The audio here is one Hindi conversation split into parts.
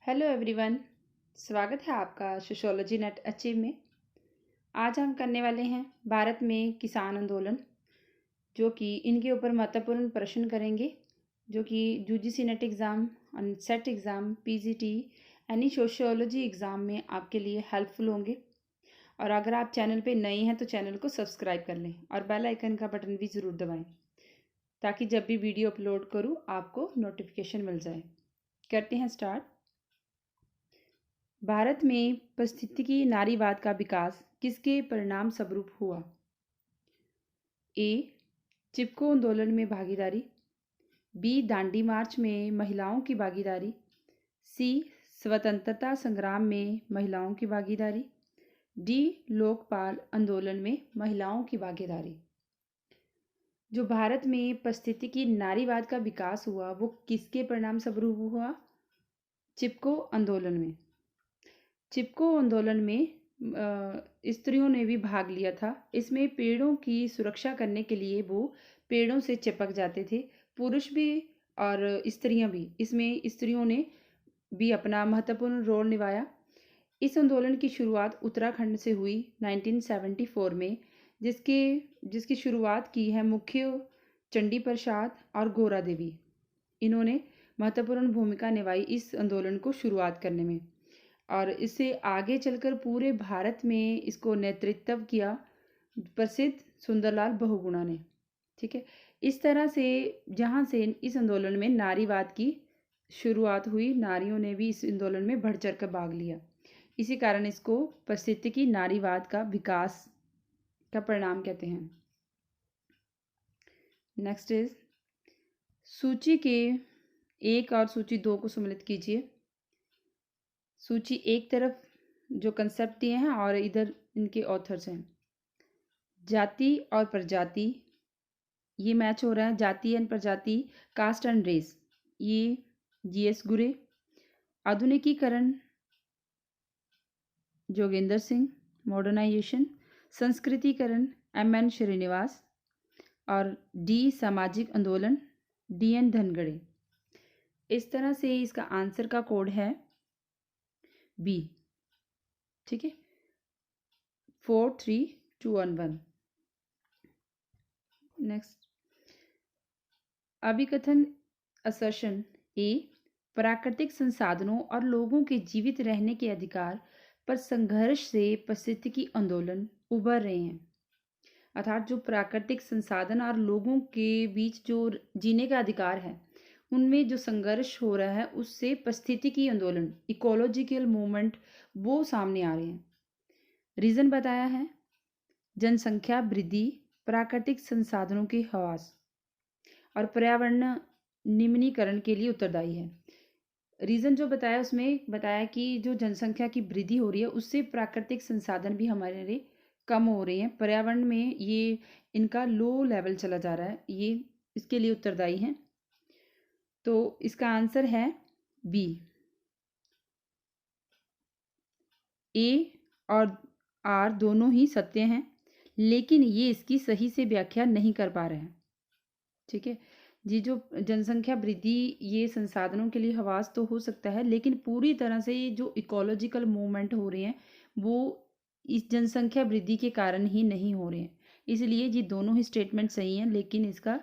Hello everyone. स्वागत है आपका सोशियोलॉजी नेट अचीव में। आज हम करने वाले हैं भारत में किसान आंदोलन, जो कि इनके ऊपर महत्वपूर्ण प्रश्न करेंगे, जो कि UGC net exam, set exam, PGT, any sociology exam में आपके लिए हेल्पफुल होंगे। और अगर आप चैनल पे नए हैं तो चैनल को सब्सक्राइब कर लें और बेल आइकन का बटन भी ज़रूर दबाएं, ताकि जब भी वीडियो अपलोड करूँ आपको नोटिफिकेशन मिल जाए। करते हैं स्टार्ट। भारत में पारिस्थितिकी नारीवाद का विकास किसके परिणाम स्वरूप हुआ? ए. चिपको आंदोलन में भागीदारी। बी. दांडी मार्च में महिलाओं की भागीदारी। सी. स्वतंत्रता संग्राम में महिलाओं की भागीदारी। डी. लोकपाल आंदोलन में महिलाओं की भागीदारी। जो भारत में पारिस्थितिकी नारीवाद का विकास हुआ वो किसके परिणाम स्वरूप हुआ? चिपको आंदोलन में। चिपको आंदोलन में स्त्रियों ने भी भाग लिया था। इसमें पेड़ों की सुरक्षा करने के लिए वो पेड़ों से चिपक जाते थे। पुरुष भी और स्त्रियां भी, इसमें स्त्रियों ने भी अपना महत्वपूर्ण रोल निभाया। इस आंदोलन की शुरुआत उत्तराखंड से हुई 1974 में, जिसकी शुरुआत की है मुख्य चंडी प्रसाद और गौरा देवी। इन्होंने महत्वपूर्ण भूमिका निभाई इस आंदोलन को शुरुआत करने में, और इससे आगे चलकर पूरे भारत में इसको नेतृत्व किया प्रसिद्ध सुंदरलाल बहुगुणा ने। ठीक है, इस तरह से जहाँ से इस आंदोलन में नारीवाद की शुरुआत हुई, नारियों ने भी इस आंदोलन में बढ़ चढ़ कर भाग लिया। इसी कारण इसको पारिस्थितिकी नारीवाद का विकास का परिणाम कहते हैं। नेक्स्ट इज, सूची के 1 और सूची 2 को सम्मिलित कीजिए। सूची एक तरफ जो कंसेप्ट दिए हैं और इधर इनके ऑथर्स हैं। जाति और प्रजाति, ये मैच हो रहा है। जाति एंड प्रजाति, कास्ट एंड रेस, ये जीएस गुरे। आधुनिकीकरण, जोगेंद्र सिंह। मॉडर्नाइजेशन, संस्कृतिकरण, एमएन श्रीनिवास। और डी. सामाजिक आंदोलन, डीएन धनगड़े। इस तरह से इसका आंसर का कोड है बी। ठीक है, 4, 3, 2 और 1। नेक्स्ट, अभिकथन असर्शन ए, प्राकृतिक संसाधनों और लोगों के जीवित रहने के अधिकार पर संघर्ष से पारिस्थितिकी आंदोलन उभर रहे हैं। अर्थात जो प्राकृतिक संसाधन और लोगों के बीच जो जीने का अधिकार है, उनमें जो संघर्ष हो रहा है, उससे पारिस्थितिकी आंदोलन, इकोलॉजिकल मूवमेंट, वो सामने आ रहे हैं। रीज़न बताया है, जनसंख्या वृद्धि, प्राकृतिक संसाधनों के ह्रास और पर्यावरण निम्नीकरण के लिए उत्तरदायी है। रीज़न जो बताया उसमें बताया कि जो जनसंख्या की वृद्धि हो रही है, उससे प्राकृतिक संसाधन भी हमारे लिए कम हो रहे हैं। पर्यावरण में ये इनका लो लेवल चला जा रहा है, ये इसके लिए उत्तरदायी हैं। तो इसका आंसर है बी। ए और आर दोनों ही सत्य हैं, लेकिन ये इसकी सही से व्याख्या नहीं कर पा रहे हैं। ठीक है जी, जो जनसंख्या वृद्धि, ये संसाधनों के लिए हवास तो हो सकता है, लेकिन पूरी तरह से ये जो इकोलॉजिकल मूवमेंट हो रहे हैं वो इस जनसंख्या वृद्धि के कारण ही नहीं हो रहे हैं। इसलिए ये दोनों ही स्टेटमेंट सही हैं, लेकिन इसका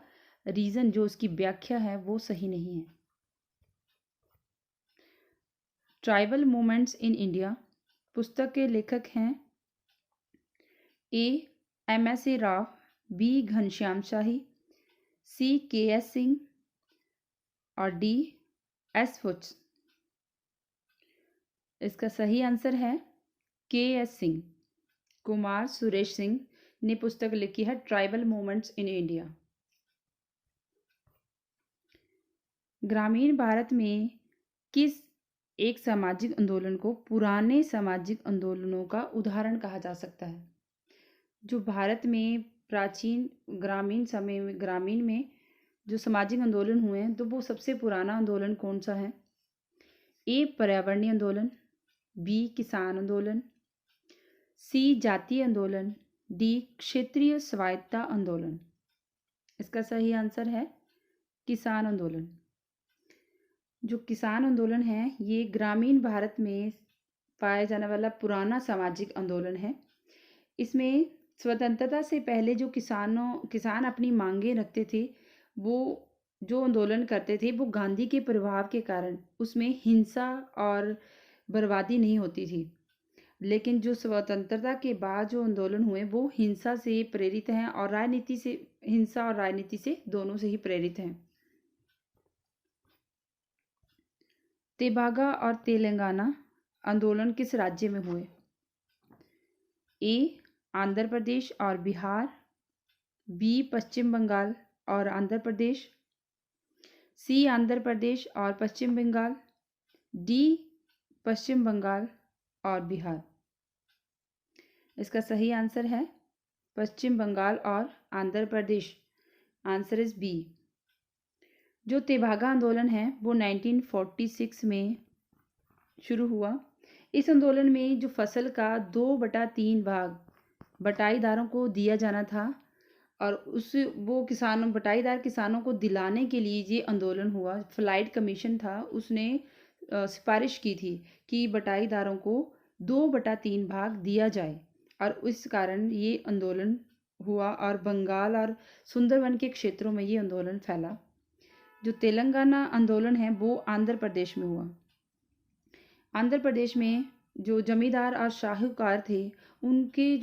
रीज़न जो उसकी व्याख्या है वो सही नहीं है। ट्राइबल मूवमेंट्स इन इंडिया पुस्तक के लेखक हैं ए. M.S.A. राव, बी. घनश्याम शाही, सी. K.S. सिंह और डी. S. फुच। इसका सही आंसर है K.S. सिंह। कुमार सुरेश सिंह ने पुस्तक लिखी है ट्राइबल मूवमेंट्स इन इंडिया। ग्रामीण भारत में किस एक सामाजिक आंदोलन को पुराने सामाजिक आंदोलनों का उदाहरण कहा जा सकता है? जो भारत में प्राचीन ग्रामीण में जो सामाजिक आंदोलन हुए हैं, तो वो सबसे पुराना आंदोलन कौन सा है? ए. पर्यावरणीय आंदोलन, बी. किसान आंदोलन, सी. जातीय आंदोलन, डी. क्षेत्रीय स्वायत्तता आंदोलन। इसका सही आंसर है किसान आंदोलन। जो किसान आंदोलन है ये ग्रामीण भारत में पाया जाने वाला पुराना सामाजिक आंदोलन है। इसमें स्वतंत्रता से पहले जो किसान अपनी मांगे रखते थे, वो जो आंदोलन करते थे वो गांधी के प्रभाव के कारण उसमें हिंसा और बर्बादी नहीं होती थी। लेकिन जो स्वतंत्रता के बाद जो आंदोलन हुए वो हिंसा से प्रेरित हैं और हिंसा और राजनीति से दोनों से ही प्रेरित हैं। तेभागा और तेलंगाना आंदोलन किस राज्य में हुए? ए आंध्र प्रदेश और बिहार, बी पश्चिम बंगाल और आंध्र प्रदेश, सी आंध्र प्रदेश और पश्चिम बंगाल, डी पश्चिम बंगाल और बिहार। इसका सही आंसर है पश्चिम बंगाल और Andhra Pradesh. Answer is B. जो तेभागा आंदोलन है वो 1946 में शुरू हुआ। इस आंदोलन में जो फसल का 2/3 भाग बटाईदारों को दिया जाना था और बटाईदार किसानों को दिलाने के लिए ये आंदोलन हुआ। फ्लाइट कमीशन था, उसने सिफारिश की थी कि बटाईदारों को 2/3 भाग दिया जाए और इस कारण ये आंदोलन हुआ और बंगाल और सुंदरवन के क्षेत्रों में ये आंदोलन फैला। जो तेलंगाना आंदोलन है वो आंध्र प्रदेश में हुआ। आंध्र प्रदेश में जो जमींदार और साहूकार थे उनके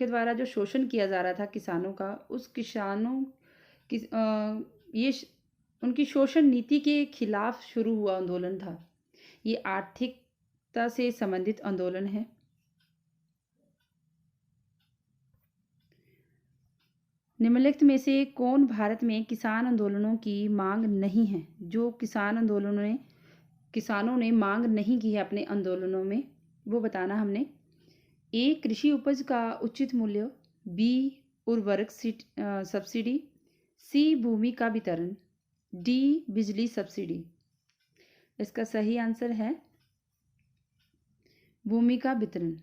द्वारा जो शोषण किया जा रहा था किसानों का, उनकी शोषण नीति के खिलाफ शुरू हुआ आंदोलन था। ये आर्थिकता से संबंधित आंदोलन है। निम्नलिखित में से कौन भारत में किसान आंदोलनों की मांग नहीं है? जो किसानों ने मांग नहीं की है अपने आंदोलनों में, वो बताना हमने। ए कृषि उपज का उचित मूल्य, बी उर्वरक सब्सिडी, सी भूमि का वितरण, डी बिजली सब्सिडी। इसका सही आंसर है भूमि का वितरण।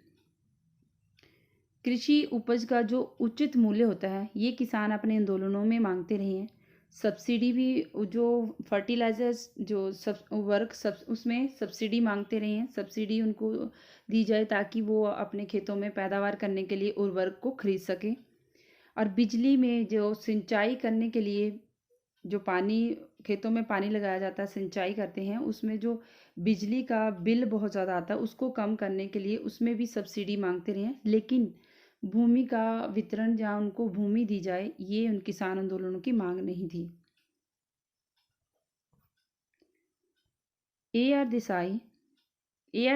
कृषि उपज का जो उचित मूल्य होता है ये किसान अपने आंदोलनों में मांगते रहे हैं। सब्सिडी भी, जो फर्टिलाइजर्स उसमें सब्सिडी मांगते रहे हैं। सब्सिडी उनको दी जाए ताकि वो अपने खेतों में पैदावार करने के लिए उर्वरक को खरीद सकें। और बिजली में जो सिंचाई करने के लिए जो खेतों में पानी लगाया जाता है, सिंचाई करते हैं, उसमें जो बिजली का बिल बहुत ज़्यादा आता है उसको कम करने के लिए उसमें भी सब्सिडी मांगते रहे हैं। लेकिन भूमि का वितरण, जहाँ उनको भूमि दी जाए, ये उन किसान आंदोलनों की मांग नहीं थी। ए आर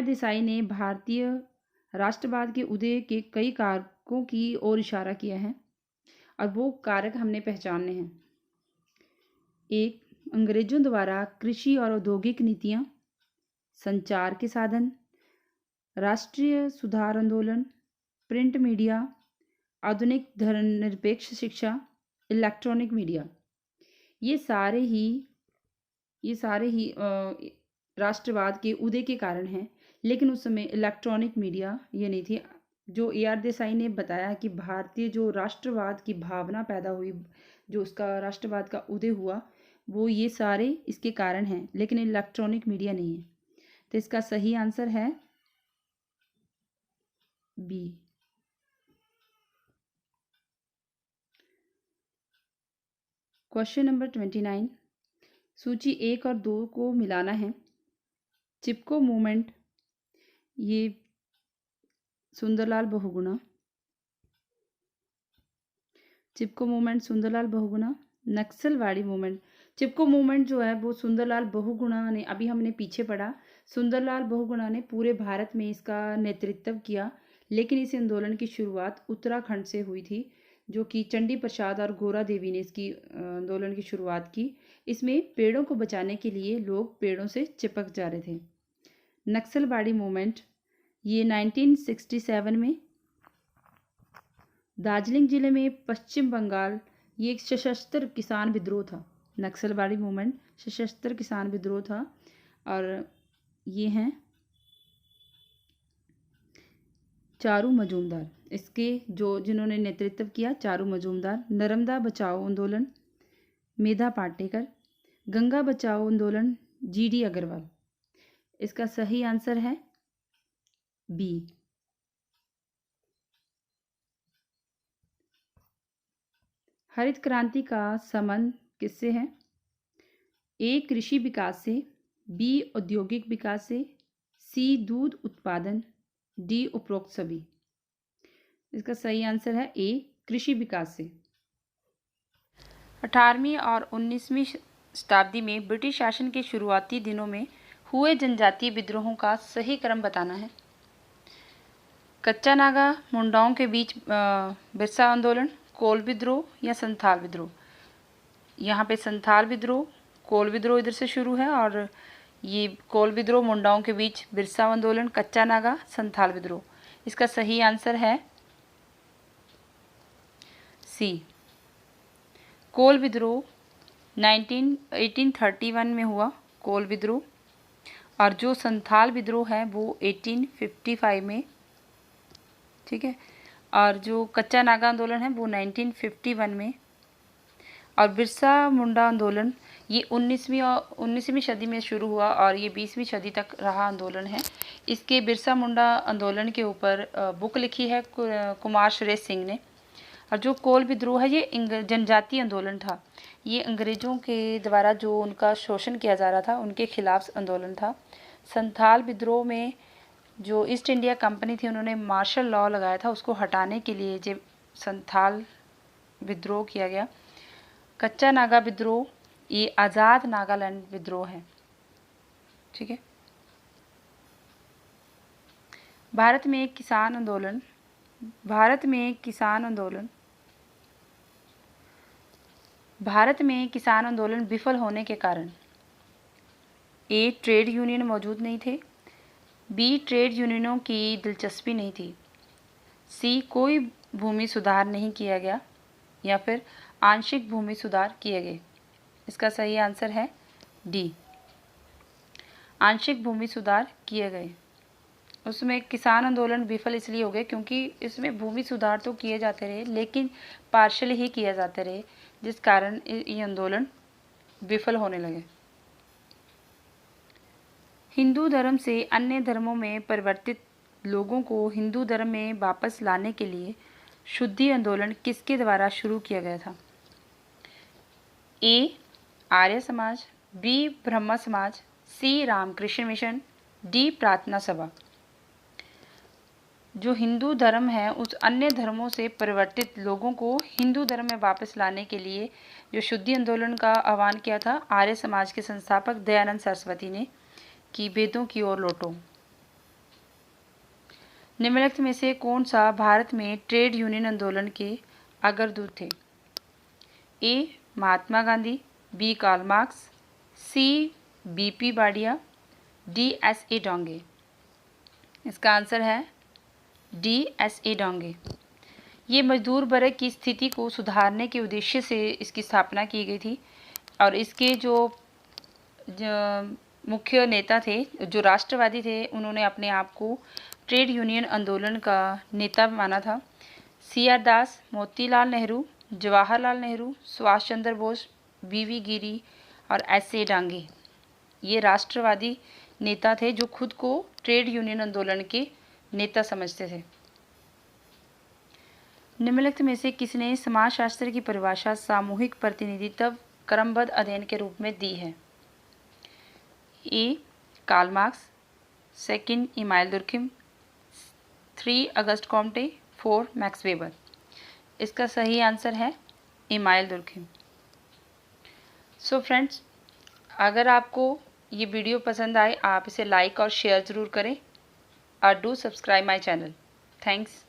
देसाई ने भारतीय राष्ट्रवाद के उदय के कई कारकों की ओर इशारा किया है और वो कारक हमने पहचानने हैं। एक, अंग्रेजों द्वारा कृषि और औद्योगिक नीतियाँ, संचार के साधन, राष्ट्रीय सुधार आंदोलन, प्रिंट मीडिया, आधुनिक धर्मनिरपेक्ष शिक्षा, इलेक्ट्रॉनिक मीडिया। ये सारे ही राष्ट्रवाद के उदय के कारण हैं। लेकिन उस समय इलेक्ट्रॉनिक मीडिया ये नहीं थी। जो ए आर देसाई ने बताया कि भारतीय जो राष्ट्रवाद की भावना पैदा हुई, जो उसका राष्ट्रवाद का उदय हुआ, वो ये सारे इसके कारण हैं, लेकिन इलेक्ट्रॉनिक मीडिया नहीं है। तो इसका सही आंसर है बी। क्वेश्चन नंबर 29, सूची 1 और 2 को मिलाना है। चिपको मूवमेंट, ये सुंदरलाल बहुगुणा। चिपको मूवमेंट सुंदरलाल बहुगुणा। नक्सलवाड़ी मूवमेंट, चिपको मूवमेंट जो है वो सुंदरलाल बहुगुणा ने, अभी हमने पीछे पढ़ा, सुंदरलाल बहुगुणा ने पूरे भारत में इसका नेतृत्व किया। लेकिन इस आंदोलन की शुरुआत उत्तराखंड से हुई थी, जो कि चंडी प्रसाद और गोरा देवी ने इसकी आंदोलन की शुरुआत की। इसमें पेड़ों को बचाने के लिए लोग पेड़ों से चिपक जा रहे थे। नक्सलवाड़ी मूवमेंट ये 1967 में दार्जिलिंग जिले में पश्चिम बंगाल, ये एक सशस्त्र किसान विद्रोह था। नक्सलवाड़ी मूवमेंट सशस्त्र किसान विद्रोह था। और ये हैं चारू मजूमदार, इसके जिन्होंने नेतृत्व किया, चारू मजूमदार। नर्मदा बचाओ आंदोलन, मेधा पाटेकर। गंगा बचाओ आंदोलन, GD अग्रवाल। इसका सही आंसर है बी। हरित क्रांति का संबंध किससे है? ए कृषि विकास से, बी औद्योगिक विकास से, सी दूध उत्पादन, डी उपरोक्त सभी। इसका सही आंसर है ए कृषि विकास से। 18वीं और 19वीं शताब्दी में ब्रिटिश शासन के शुरुआती दिनों में हुए जनजातीय विद्रोहों का सही क्रम बताना है। कच्चा नागा मुंडाओं के बीच बिरसा आंदोलन, कोल विद्रोह या संथाल विद्रोह। यहाँ पे संथाल विद्रोह, कोल विद्रोह इधर से शुरू है और ये कोल विद्रोह मुंडाओं के बीच बिरसा आंदोलन, कच्चा नागा, संथाल विद्रोह। इसका सही आंसर है सी। कोल विद्रोह 1831 में हुआ कोल विद्रोह, और जो संथाल विद्रोह है वो 1855 में, ठीक है, और जो कच्चा नागा आंदोलन है वो 1951 में, और बिरसा मुंडा आंदोलन ये 19वीं सदी में शुरू हुआ और ये 20वीं सदी तक रहा आंदोलन है। इसके बिरसा मुंडा आंदोलन के ऊपर बुक लिखी है कुमार सुरेश सिंह ने। और जो कोल विद्रोह है ये जनजातीय आंदोलन था। ये अंग्रेज़ों के द्वारा जो उनका शोषण किया जा रहा था उनके खिलाफ आंदोलन था। संथाल विद्रोह में जो ईस्ट इंडिया कंपनी थी उन्होंने मार्शल लॉ लगाया था, उसको हटाने के लिए जब संथाल विद्रोह किया गया। कच्चा नागा विद्रोह ये आज़ाद नागालैंड विद्रोह है, ठीक है। भारत में किसान आंदोलन विफल होने के कारण ए ट्रेड यूनियन मौजूद नहीं थे, बी ट्रेड यूनियनों की दिलचस्पी नहीं थी, सी कोई भूमि सुधार नहीं किया गया, या फिर आंशिक भूमि सुधार किए गए। इसका सही आंसर है डी, आंशिक भूमि सुधार किए गए। उसमें किसान आंदोलन विफल इसलिए हो गए क्योंकि इसमें भूमि सुधार तो किए जाते रहे लेकिन पार्शियल ही किए जाते रहे, जिस कारण ये आंदोलन विफल होने लगे। हिंदू धर्म से अन्य धर्मों में परिवर्तित लोगों को हिंदू धर्म में वापस लाने के लिए शुद्धि आंदोलन किसके द्वारा शुरू किया गया था? ए आर्य समाज, बी ब्रह्म समाज, सी रामकृष्ण मिशन, डी प्रार्थना सभा। जो हिंदू धर्म है उस अन्य धर्मों से परिवर्तित लोगों को हिंदू धर्म में वापस लाने के लिए जो शुद्धि आंदोलन का आह्वान किया था आर्य समाज के संस्थापक दयानंद सरस्वती ने कि वेदों की ओर लौटो। निम्नलिखित में से कौन सा भारत में ट्रेड यूनियन आंदोलन के अग्रदूत थे? ए Mahatma Gandhi, B Karl Marx, सी बीपी बाडिया, डी एस.ए. डोंगे। इसका आंसर है डी एस.ए. डोंगे। ये मजदूर वर्ग की स्थिति को सुधारने के उद्देश्य से इसकी स्थापना की गई थी और इसके जो मुख्य नेता थे, जो राष्ट्रवादी थे, उन्होंने अपने आप को ट्रेड यूनियन आंदोलन का नेता माना था। सी.आर. दास, मोतीलाल नेहरू, जवाहरलाल नेहरू, सुभाष चंद्र बोस, वी.वी. गिरी और एस.ए. डोंगे ये राष्ट्रवादी नेता थे जो खुद को ट्रेड यूनियन आंदोलन के नेता समझते थे। निम्नलिखित में से किसने समाजशास्त्र की परिभाषा सामूहिक प्रतिनिधित्व क्रमबद्ध अध्ययन के रूप में दी है? A Karl Marx, second Emmanuel Durkheim, 3 Auguste Comte, 4 Max Weber. इसका सही आंसर है इमानुएल दुर्खिम। सो फ्रेंड्स, अगर आपको ये वीडियो पसंद आए आप इसे लाइक और शेयर ज़रूर करें और do subscribe my channel. Thanks.